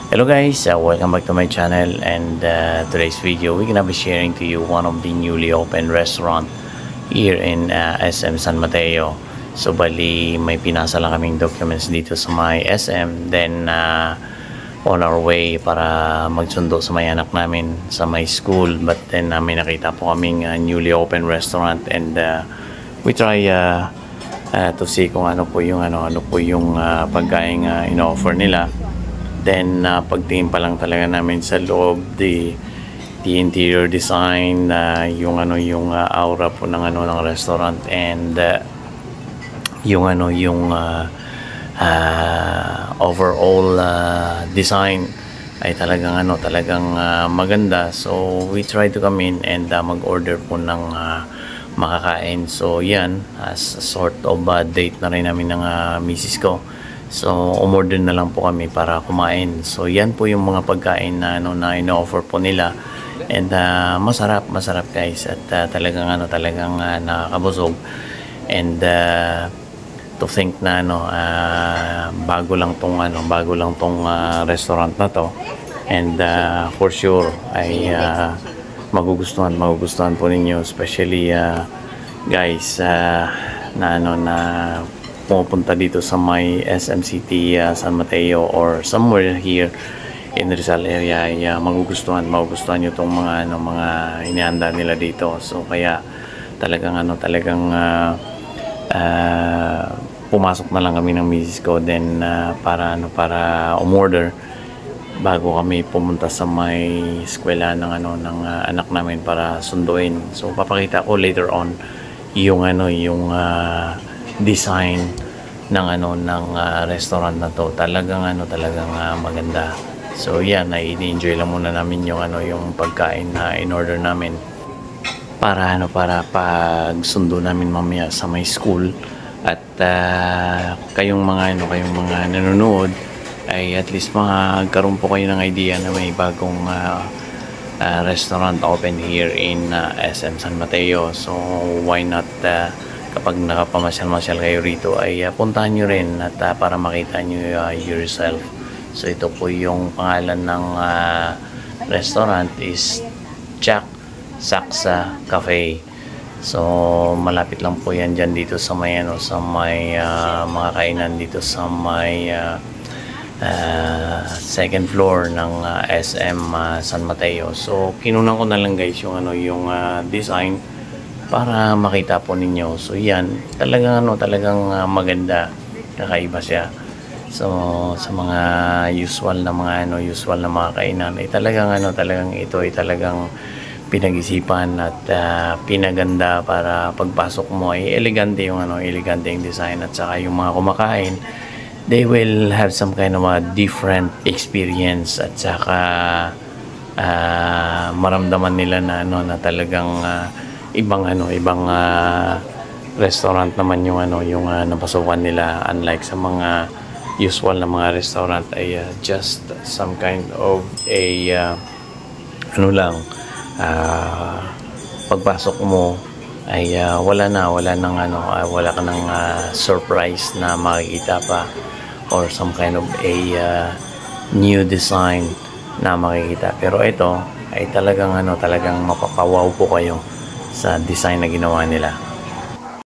Hello guys, welcome back to my channel, and today's video we're gonna be sharing to you one of the newly opened restaurant here in SM San Mateo. So bali may pinasa lang kaming documents dito sa may SM, then on our way para magsundo sa may anak namin sa may school, but then may nakita po kaming newly opened restaurant, and we try to see kung ano po yung pagkain in-offer nila. Then pagtingin pa lang talaga namin sa loob, the interior design, yung aura po ng ng restaurant, and yung overall design ay talagang maganda. So we try to come in and mag-order po ng makakain. So yan, as a sort of date na rin namin ng misis ko. So umorder na lang po kami para kumain. So yan po yung mga pagkain na ino-offer po nila, and masarap guys, at talagang nakakabusog. And to think na bago lang tong restaurant na to, and for sure ay magugustuhan po ninyo, especially guys na pumupunta dito sa may SM City, San Mateo, or somewhere here in Rizal area. Ay magugustuhan nyo itong mga inihanda nila dito. So kaya talagang pumasok na lang kami ng misis ko, then para umorder bago kami pumunta sa may eskwela ng anak namin para sunduin. So papakita ko later on yung design ng restaurant na to. Talagang maganda. So yan, i-enjoy lang muna namin yung pagkain na in-order namin para pag sundo namin mamaya sa may school. At kayong mga nanonood ay at least magkaroon po kayo ng idea na may bagong restaurant open here in SM San Mateo. So why not, kapag nakapamasyal-masyal kayo rito, ay puntahan nyo rin, at para makita nyo yourself. So ito po yung pangalan ng restaurant is Jack Saksa Cafe. So malapit lang po yan dyan dito sa may mga kainan dito sa may second floor ng SM San Mateo. So kinunan ko na lang guys yung design para makita po ninyo. So yan, talagang maganda, kakaiba siya. So sa mga usual na mga kainan ay talagang ito ay talagang pinag-isipan at pinaganda para pagpasok mo ay elegante yung design, at saka yung mga kumakain, they will have some kind of a different experience, at saka maramdaman nila na talagang ibang restaurant naman yung napasukan nila, unlike sa mga usual na mga restaurant ay just some kind of a pagpasok mo ay wala ka ng surprise na makikita pa, or some kind of a new design na makikita. Pero ito ay talagang mapapawaw po kayo sa design na ginawa nila.